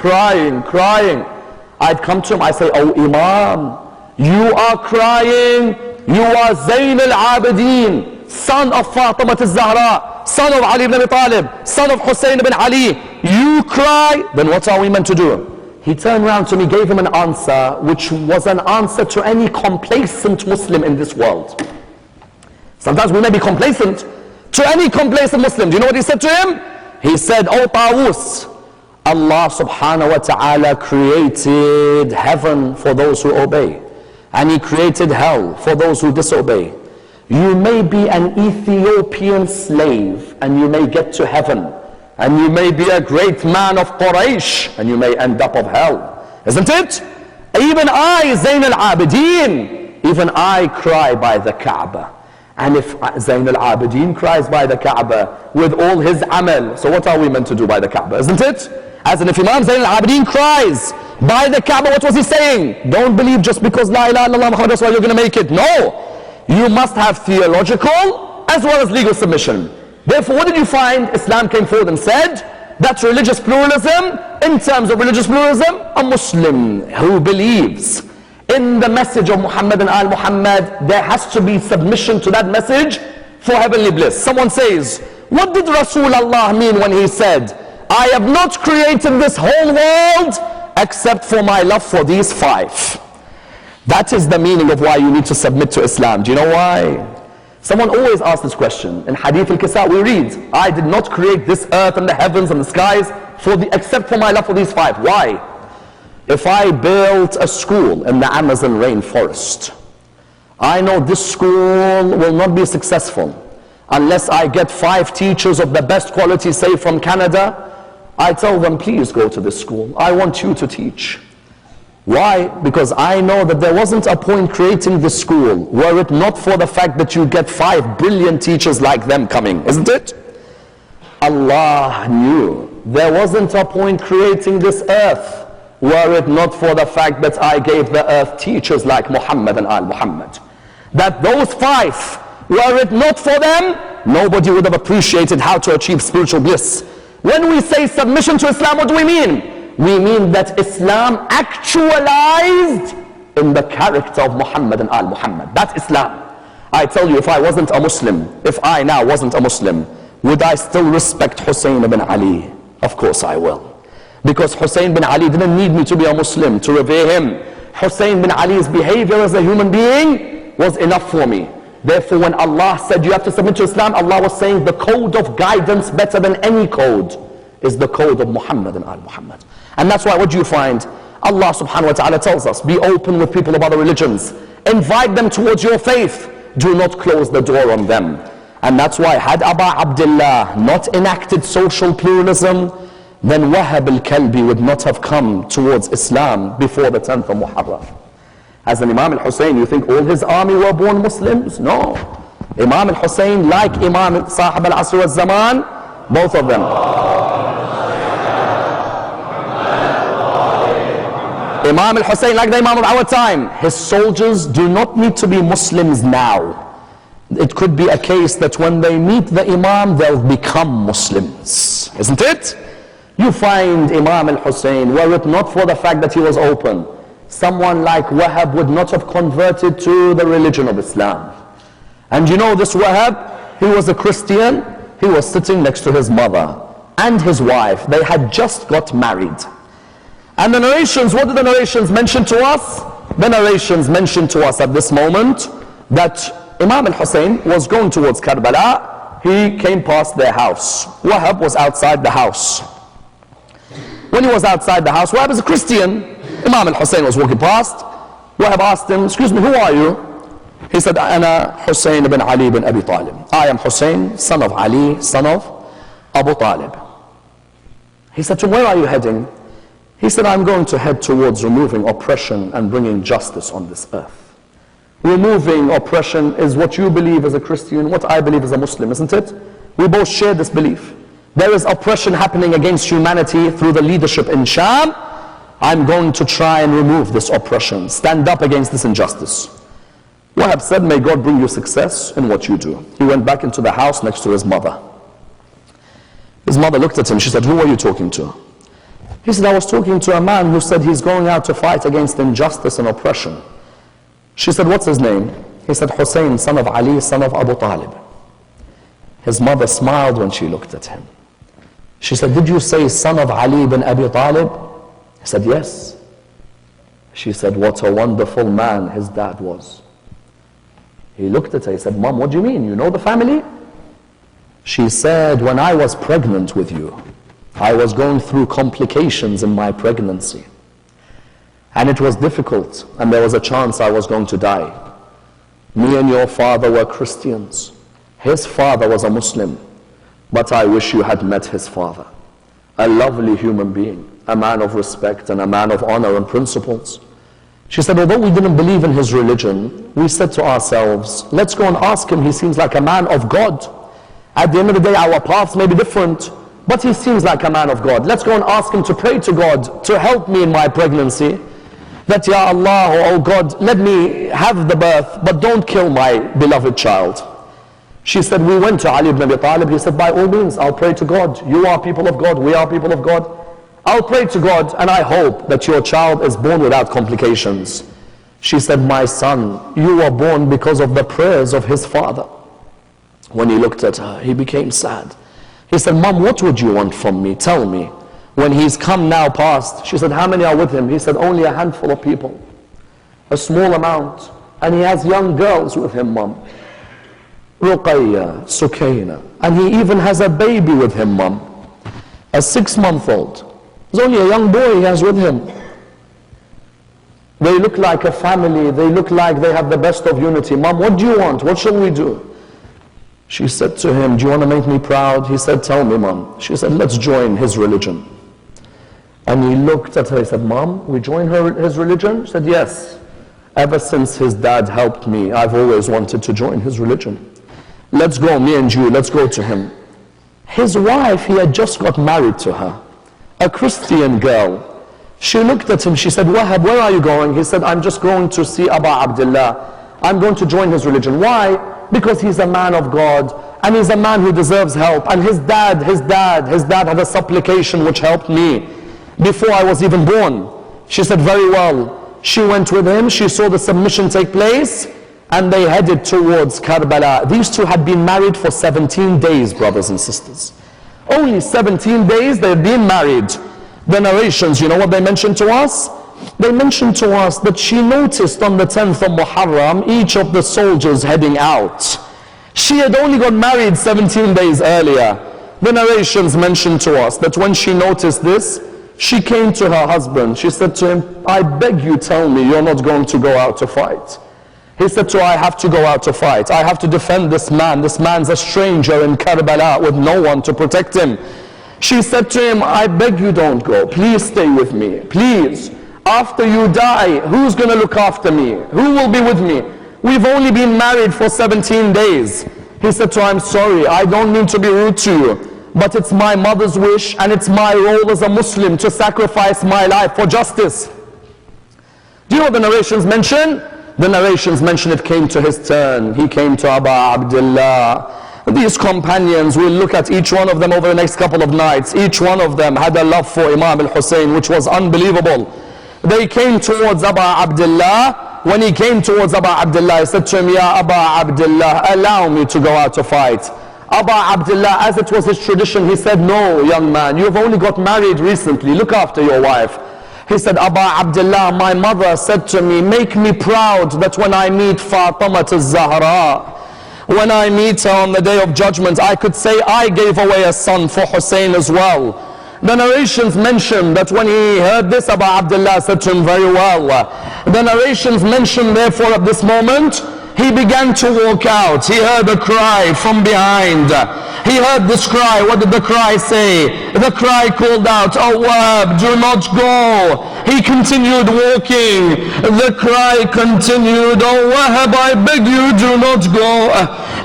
I'd come to him, I say, oh Imam, you are crying, you are Zayn al-Abidin, son of Fatima al-Zahra, son of Ali ibn Abi Talib, son of Hussein ibn Ali. You cry, then what are we meant to do? He turned around to me, gave him an answer, which was an answer to any complacent Muslim in this world. Sometimes we may be complacent. To any complacent Muslim, do you know what he said to him? He said, oh Tawus, Allah subhanahu wa ta'ala created heaven for those who obey, and He created hell for those who disobey. You may be an Ethiopian slave and you may get to heaven, and you may be a great man of Quraysh and you may end up of hell, isn't it? Even I, Zayn al-Abidin, even I cry by the Kaaba. And if Zayn al-Abidin cries by the Kaaba with all his amal, so what are we meant to do by the Kaaba, isn't it? As in, if Imam Zayn al-Abidin cries by the Kaaba, what was he saying? Don't believe just because La ilaha illallah Muhammad Rasulullah you're going to make it. No. You must have theological as well as legal submission. Therefore, what did you find? Islam came forward and said, that's religious pluralism. In terms of religious pluralism, a Muslim who believes in the message of Muhammad and al-Muhammad, there has to be submission to that message for heavenly bliss. Someone says, what did Rasulullah mean when he said, I have not created this whole world except for my love for these 5? That is the meaning of why you need to submit to Islam. Do you know why? Someone always asks this question. In Hadith al-Kisa we read, I did not create this earth and the heavens and the skies except for my love for these 5. Why? If I built a school in the Amazon rainforest, I know this school will not be successful unless I get 5 teachers of the best quality, say from Canada. I tell them, please go to this school. I want you to teach. Why? Because I know that there wasn't a point creating this school were it not for the fact that you get 5 brilliant teachers like them coming, isn't it? Allah knew there wasn't a point creating this earth were it not for the fact that I gave the earth teachers like Muhammad and al-Muhammad. That those 5, were it not for them, nobody would have appreciated how to achieve spiritual bliss. When we say submission to Islam, what do we mean? We mean that Islam actualized in the character of Muhammad and al-Muhammad. That's Islam. I tell you, if I wasn't a Muslim, if I now wasn't a Muslim, would I still respect Hussein ibn Ali? Of course I will. Because Hussein bin Ali didn't need me to be a Muslim to revere him. Hussein bin Ali's behavior as a human being was enough for me. Therefore, when Allah said you have to submit to Islam, Allah was saying the code of guidance better than any code is the code of Muhammad and al-Muhammad. And that's why what do you find? Allah subhanahu wa ta'ala tells us, be open with people of other religions. Invite them towards your faith. Do not close the door on them. And that's why had Aba Abdullah not enacted social pluralism, then Wahab al-Kalbi would not have come towards Islam before the 10th of Muharram. As an Imam al-Hussein, you think all his army were born Muslims? No. Imam al-Hussein, like Imam Sahib al-Asr al-Zaman, both of them. Imam al-Hussein, like the Imam of our time, his soldiers do not need to be Muslims now. It could be a case that when they meet the Imam, they'll become Muslims. Isn't it? You find Imam al-Hussein, were it not for the fact that he was open, someone like Wahab would not have converted to the religion of Islam. And you know this Wahab, he was a Christian, he was sitting next to his mother and his wife. They had just got married. And the narrations, what did the narrations mention to us? The narrations mention to us at this moment that Imam al-Hussein was going towards Karbala. He came past their house. Wahab was outside the house. When he was outside the house, Wahab is a Christian. Imam al-Hussein was walking past. Wahab asked him, excuse me, who are you? He said, Ana Hussein ibn Ali ibn Abi Talib. I am Hussein, son of Ali, son of Abu Talib. He said to him, where are you heading? He said, I'm going to head towards removing oppression and bringing justice on this earth. Removing oppression is what you believe as a Christian, what I believe as a Muslim, isn't it? We both share this belief. There is oppression happening against humanity through the leadership in Sham. I'm going to try and remove this oppression, stand up against this injustice. Wahab said, may God bring you success in what you do. He went back into the house next to his mother. His mother looked at him, she said, who are you talking to? He said, I was talking to a man who said he's going out to fight against injustice and oppression. She said, what's his name? He said, Hussein, son of Ali, son of Abu Talib. His mother smiled when she looked at him. She said, did you say son of Ali bin Abi Talib? He said, yes. She said, what a wonderful man his dad was. He looked at her, he said, Mom, what do you mean? You know the family? She said, when I was pregnant with you, I was going through complications in my pregnancy. And it was difficult, and there was a chance I was going to die. Me and your father were Christians. His father was a Muslim, but I wish you had met his father. A lovely human being, a man of respect and a man of honor and principles. She said, although we didn't believe in his religion, we said to ourselves, let's go and ask him. He seems like a man of God. At the end of the day, our paths may be different, but he seems like a man of God. Let's go and ask him to pray to God to help me in my pregnancy. That, Ya Allah, oh God, let me have the birth, but don't kill my beloved child. She said, we went to Ali ibn Abi Talib. He said, by all means, I'll pray to God. You are people of God, we are people of God. I'll pray to God, and I hope that your child is born without complications. She said, my son, you were born because of the prayers of his father. When he looked at her, he became sad. He said, Mom, what would you want from me? Tell me. When he's come now past, she said, how many are with him? He said, only a handful of people. A small amount. And he has young girls with him, Mom. Ruqayya, Sukayna. And he even has a baby with him, Mom. A 6-month-old. There's only a young boy he has with him. They look like a family. They look like they have the best of unity. Mom, what do you want? What shall we do? She said to him, do you want to make me proud? He said, tell me, Mom. She said, let's join his religion. And he looked at her, he said, Mom, we join his religion? She said, yes. Ever since his dad helped me, I've always wanted to join his religion. Let's go, me and you, let's go to him. His wife, he had just got married to her, a Christian girl. She looked at him, she said, Wahab, where are you going? He said, I'm just going to see Abu Abdullah. I'm going to join his religion. Why? Because he's a man of God, and he's a man who deserves help. And his dad had a supplication which helped me before I was even born. She said, very well. She went with him, she saw the submission take place, and they headed towards Karbala. These two had been married for 17 days, brothers and sisters. Only 17 days they had been married. The narrations, you know what they mentioned to us? They mentioned to us that she noticed on the 10th of Muharram, each of the soldiers heading out. She had only got married 17 days earlier. The narrations mentioned to us that when she noticed this, she came to her husband. She said to him, I beg you, tell me you're not going to go out to fight. He said to her, I have to go out to fight. I have to defend this man. This man's a stranger in Karbala with no one to protect him. She said to him, I beg you, don't go. Please stay with me. Please. After you die, who's going to look after me? Who will be with me? We've only been married for 17 days. He said to her, I'm sorry, I don't mean to be rude to you, but it's my mother's wish and it's my role as a Muslim to sacrifice my life for justice. Do you know what the narrations mention? The narrations mention it came to his turn. He came to Abu Abdullah. These companions, we'll look at each one of them over the next couple of nights. Each one of them had a love for Imam al-Hussein, which was unbelievable. They came towards Abu Abdullah. When he came towards Abu Abdullah, he said to him, Ya Abu Abdullah, allow me to go out to fight. Abu Abdullah, as it was his tradition, he said, no, young man, you've only got married recently. Look after your wife. He said, Abu Abdullah, my mother said to me, make me proud that when I meet Fatima al-Zahra, when I meet her on the day of judgment, I could say I gave away a son for Hussein as well. The narrations mention that when he heard this, Abu Abdullah said to him, very well. The narrations mention therefore at this moment, he began to walk out. He heard a cry from behind. He heard this cry. What did the cry say? The cry called out, oh Wahab, do not go. He continued walking. The cry continued, oh Wahab, I beg you, do not go.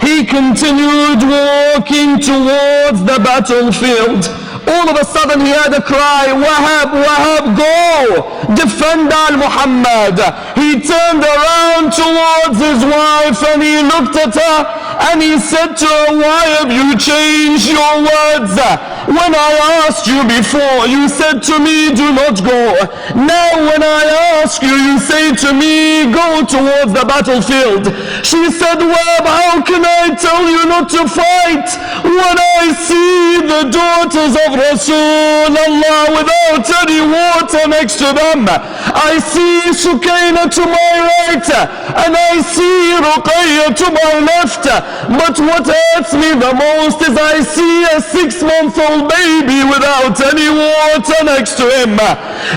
He continued walking towards the battlefield. All of a sudden he heard a cry, Wahab, Wahab, go! Defend al-Muhammad. He turned around towards his wife and he looked at her and he said to her, why have you changed your words? When I asked you before, you said to me, do not go. Now when I ask you, you say to me, go towards the battlefield. She said, Wahab, how can I tell you not to fight when I see the daughters of Rasulullah without any water next to them? I see Sukayna to my right and I see Ruqayya to my left. But what hurts me the most is I see a 6-month-old baby without any water next to him.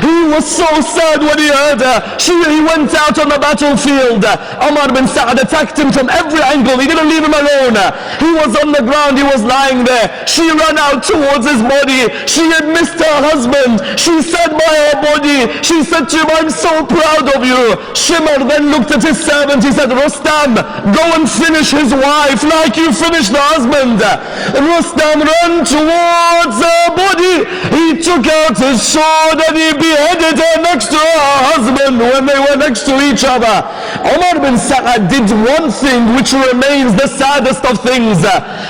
He was so sad when he heard her. He went out on the battlefield. Ammar bin Sa'ad attacked him from every angle. He didn't leave him alone. He was on the ground. He was lying there. She ran out towards his body. She had missed her husband. She sat by her body. She said to him, I'm so proud of you. Shimr then looked at his servant. He said, Rustam, go and finish his wife like you finished the husband. Rustam ran towards her body. He took out his sword and he beheaded her next to her husband when they were next to each other. Umar bin Sa'ad did one thing which remains the saddest of things.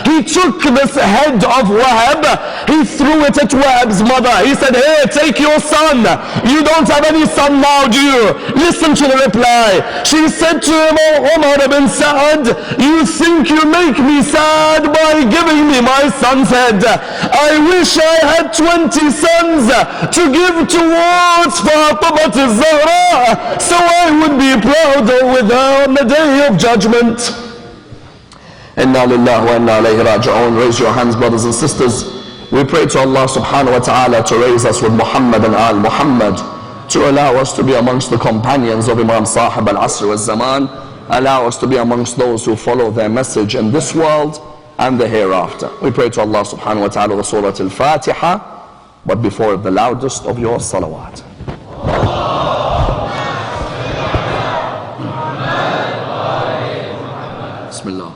He took this head of Wahab, he threw it at Wahab's mother. He said, hey, take your son. You don't have any son now, do you? Listen to the reply. She said to him, oh Umar bin Sa'ad, you think you make me sad by giving me my son's head. I wish I had 20 sons to give towards Fatima az-Zahra, so I would be prouder with her on the day of judgment. Inna lillahi wa inna ilayhi raji'un. Raise your hands, brothers and sisters. We pray to Allah subhanahu wa ta'ala to raise us with Muhammad and Al Muhammad, to allow us to be amongst the companions of Imam Sahib al-Asr wal-Zaman, allow us to be amongst those who follow their message in this world and the hereafter. We pray to Allah subhanahu wa ta'ala the Surah Al-Fatiha, but before the loudest of your salawat. Bismillah.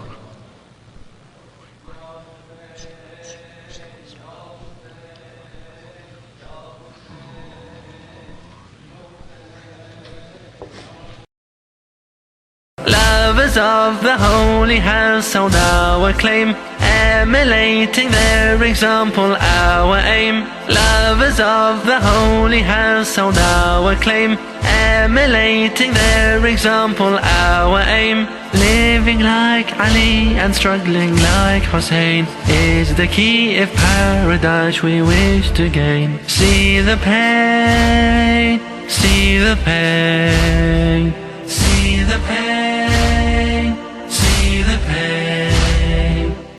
Lovers of the holy house sound our claim, emulating their example our aim. Lovers of the holy house sound our claim, emulating their example our aim. Living like Ali and struggling like Hussein is the key if paradise we wish to gain. See the pain, see the pain, see the pain, see the pain.